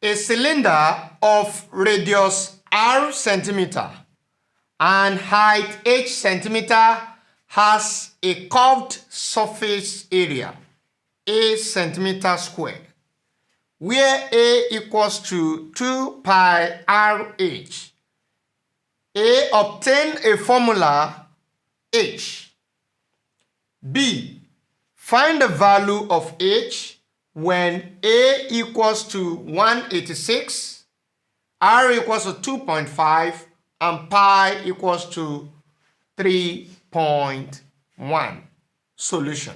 A cylinder of radius r centimeter and height h centimeter has a curved surface area a centimeter square, where a equals to 2 pi rh. A. Obtain a formula h. B. Find the value of h when a equals to 186, r equals to 2.5, and pi equals to 3.1. Solution.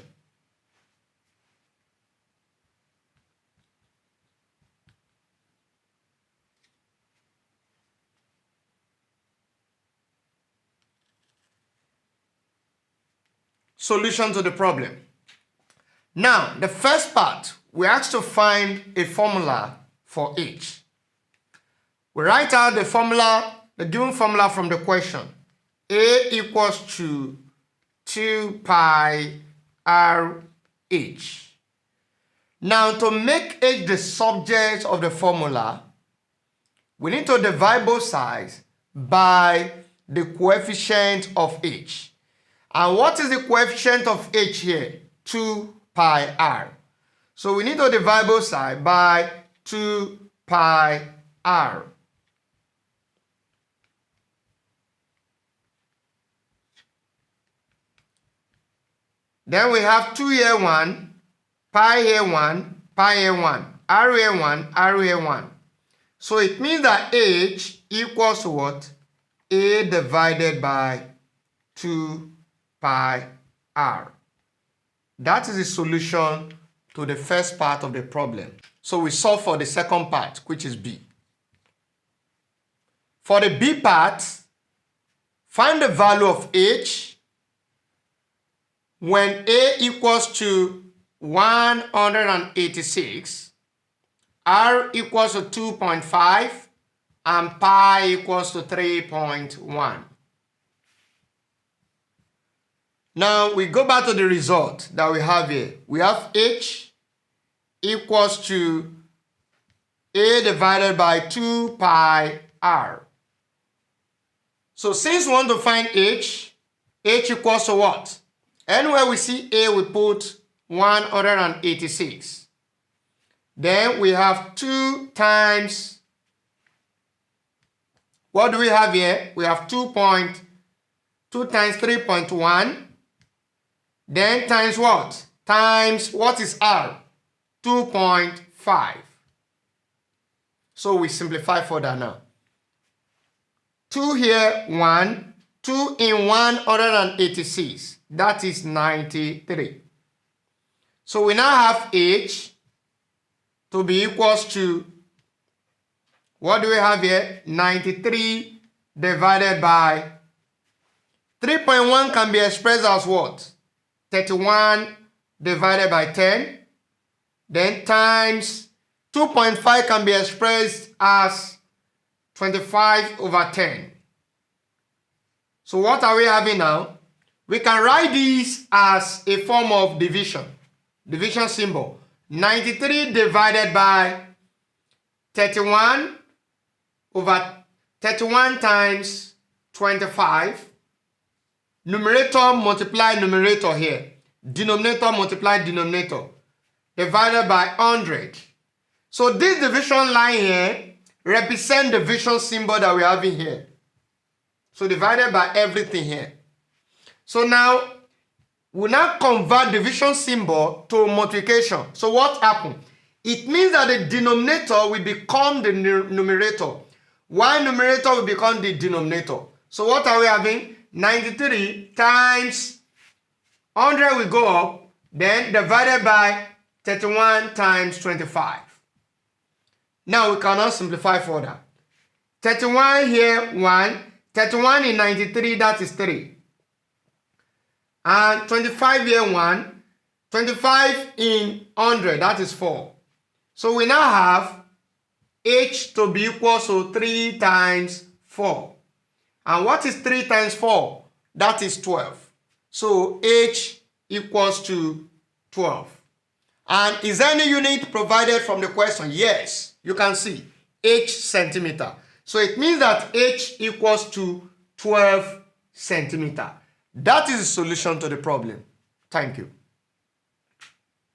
Solution to the problem. Now, the first part, we asked to find a formula for h. We write out the formula, the given formula from the question. A equals to 2 pi rh. Now, to make h the subject of the formula, we need to divide both sides by the coefficient of h. And what is the coefficient of h here? 2 pi r. So we need to divide both sides by 2 pi r. Then we have 2 here 1, pi here 1, pi here 1, r here 1, r here 1. So it means that h equals to what? A divided by 2 pi r. That is the solution to the first part of the problem. So we solve for the second part, which is B. For the B part, find the value of h when a equals to 186, r equals to 2.5, and pi equals to 3.1. Now we go back to the result that we have here. We have h equals to a divided by 2 pi r. So since we want to find h equals to what? Anywhere we see a, we put 186. Then we have 2 times, what do we have here? We have 2 times 3.1. Then times what? Times what is r? 2.5. So we simplify further now. 2 here, 1. 2 in 186. That is 93. So we now have h to be equals to, what do we have here? 93 divided by 3.1 can be expressed as what? 31 divided by 10. Then times 2.5 can be expressed as 25 over 10. So what are we having now? We can write this as a form of division. Division symbol. 93 divided by 31 over 31 times 25. Numerator multiply numerator here. Denominator multiply denominator. Divided by 100. So this division line here represents the division symbol that we're having here. So divided by everything here. So now, we now convert division symbol to multiplication. So what happened? It means that the denominator will become the numerator, while numerator will become the denominator. So what are we having? 93 times 100 will go up, then divided by 31 times 25. Now we cannot simplify further. 31 here, 1. 31 in 93, that is 3. And 25 here, 1. 25 in 100, that is 4. So we now have h to be equal to 3 times 4. And what is 3 times 4? That is 12. So h equals to 12. And is any unit provided from the question? Yes. You can see h centimeter. So it means that h equals to 12 centimeter. That is the solution to the problem. Thank you.